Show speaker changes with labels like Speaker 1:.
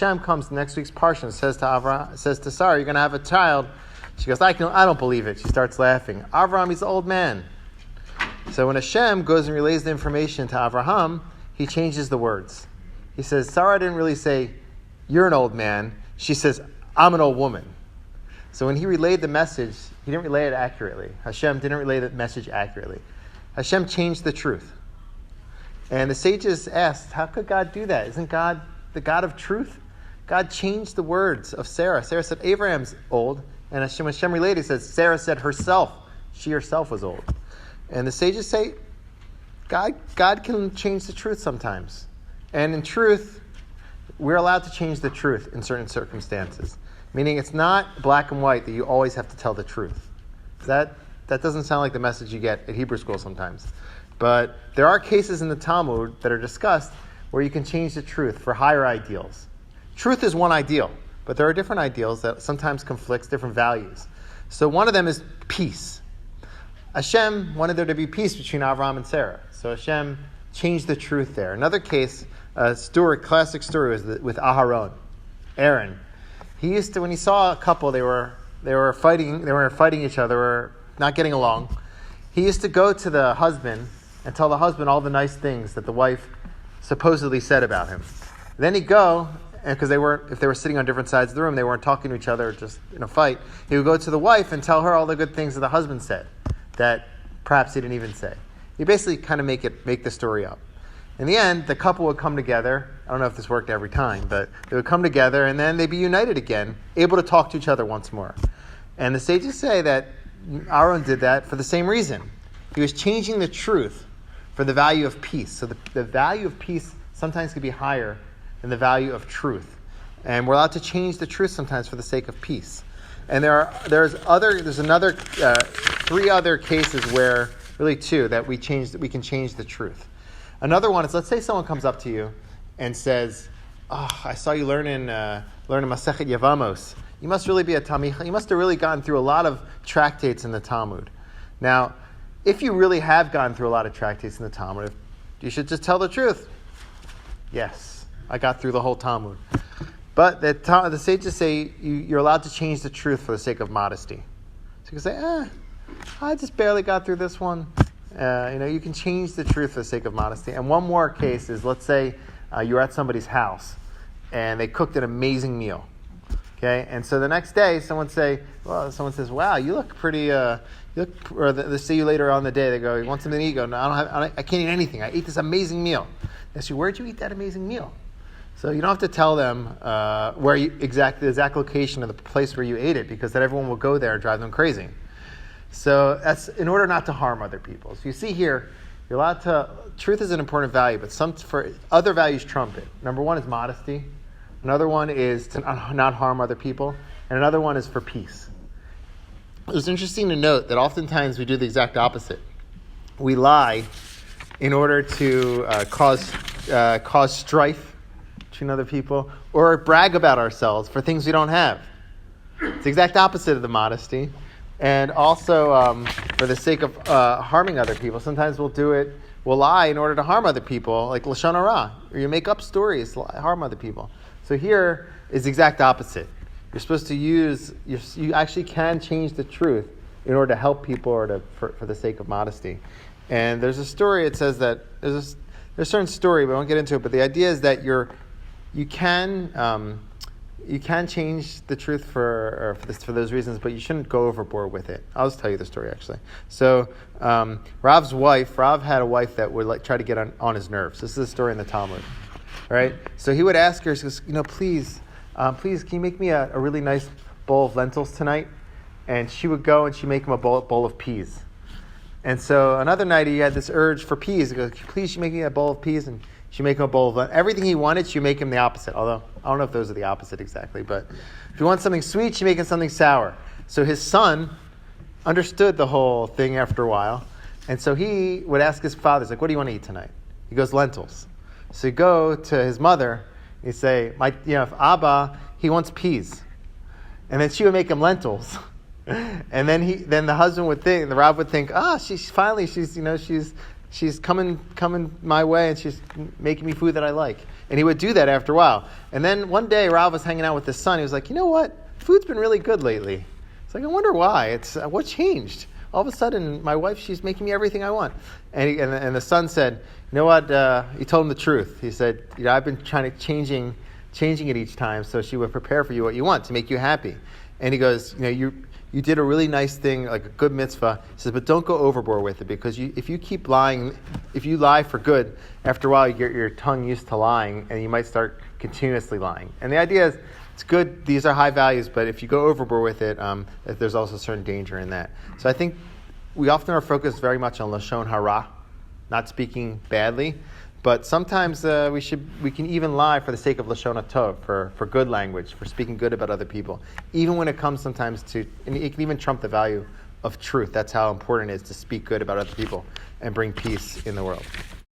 Speaker 1: Hashem comes next week's parsha and says to Sarah, you're going to have a child. She goes, I don't believe it. She starts laughing. Avraham, he's an old man. So when Hashem goes and relays the information to Avraham, he changes the words. He says, Sarah didn't really say, you're an old man. She says, I'm an old woman. So when he relayed the message, he didn't relay it accurately. Hashem didn't relay the message accurately. Hashem changed the truth. And the sages asked, how could God do that? Isn't God the God of truth? God changed the words of Sarah. Sarah said, Abraham's old. And Hashem related, he says, Sarah said herself, she herself was old. And the sages say, God can change the truth sometimes. And in truth, we're allowed to change the truth in certain circumstances. Meaning it's not black and white that you always have to tell the truth. That doesn't sound like the message you get at Hebrew school sometimes. But there are cases in the Talmud that are discussed where you can change the truth for higher ideals. Truth is one ideal, but there are different ideals that sometimes conflicts different values. So one of them is peace. Hashem wanted there to be peace between Avraham and Sarah. So Hashem changed the truth there. Another case, classic story was with Aharon, Aaron. He used to, when he saw a couple, they were fighting each other, or not getting along. He used to go to the husband and tell the husband all the nice things that the wife supposedly said about him. Then he'd go, and because if they were sitting on different sides of the room, they weren't talking to each other, just in a fight. He would go to the wife and tell her all the good things that the husband said that perhaps he didn't even say. He basically kind of make the story up. In the end, the couple would come together. I don't know if this worked every time, but they would come together and then they'd be united again, able to talk to each other once more. And the sages say that Aaron did that for the same reason. He was changing the truth for the value of peace. So the value of peace sometimes can be higher than the value of truth. And we're allowed to change the truth sometimes for the sake of peace. And there's another 3 other cases where, really 2, that we can change the truth. Another one is, let's say someone comes up to you and says, I saw you learning Masechet Yevamos. You must really be a Talmid. You must have really gotten through a lot of tractates in the Talmud. Now, if you really have gone through a lot of tractates in the Talmud, you should just tell the truth. Yes, I got through the whole Talmud. But the sages say you're allowed to change the truth for the sake of modesty. So you can say, I just barely got through this one. You can change the truth for the sake of modesty. And one more case is, let's say you're at somebody's house and they cooked an amazing meal. Okay, and so the next day, someone says, "Wow, you look pretty." Or they see you later on in the day. They go, "You want something to eat?" You go, "No, I can't eat anything. I ate this amazing meal." They say, "Where'd you eat that amazing meal?" So you don't have to tell them the exact location of the place where you ate it, because then everyone will go there and drive them crazy. So that's in order not to harm other people. So you see here, you're allowed to. Truth is an important value, but for other values trump it. Number 1 is modesty. Another one is to not harm other people. And another one is for peace. It's interesting to note that oftentimes we do the exact opposite. We lie in order to cause strife between other people, or brag about ourselves for things we don't have. It's the exact opposite of the modesty. And also for the sake of harming other people. Sometimes we'll lie in order to harm other people, like Lashon Hara, or you make up stories to harm other people. So here is the exact opposite. You're supposed to you actually can change the truth in order to help people or for the sake of modesty. And there's a story, it says that, there's a certain story, but I won't get into it, but the idea is that you can change the truth for those reasons, but you shouldn't go overboard with it. I'll just tell you the story, actually. So Rav had a wife that would try to get on his nerves. This is a story in the Talmud. Right? So he would ask her, he goes, please, can you make me a really nice bowl of lentils tonight? And she would go and she'd make him a bowl of peas. And so another night he had this urge for peas. He goes, please, you make me a bowl of peas? And she'd make him a bowl of lentils. Everything he wanted, she'd make him the opposite. Although, I don't know if those are the opposite exactly. But if you want something sweet, she'd make him something sour. So his son understood the whole thing after a while. And so he would ask his father, he's like, what do you want to eat tonight? He goes, lentils. So you go to his mother, you say, if Abba, he wants peas. And then she would make him lentils. And then the husband would think, the Rav would think, she's coming my way and she's making me food that I like. And he would do that after a while. And then one day, Rav was hanging out with his son. He was like, you know what? Food's been really good lately. It's like, I wonder why. What changed? All of a sudden, my wife, she's making me everything I want. And the son said, you know what? He told him the truth. He said, I've been trying to changing it each time so she would prepare for you what you want to make you happy. And he goes, you did a really nice thing, like a good mitzvah. He says, but don't go overboard with it, because if you keep lying, if you lie for good, after a while you get your tongue used to lying, and you might start continuously lying. And the idea is, it's good, these are high values, but if you go overboard with it, there's also a certain danger in that. So I think we often are focused very much on Lashon Hara, not speaking badly, but sometimes we can even lie for the sake of Lashon Tov, for good language, for speaking good about other people, even when it comes sometimes to, and it can even trump the value of truth. That's how important it is to speak good about other people and bring peace in the world.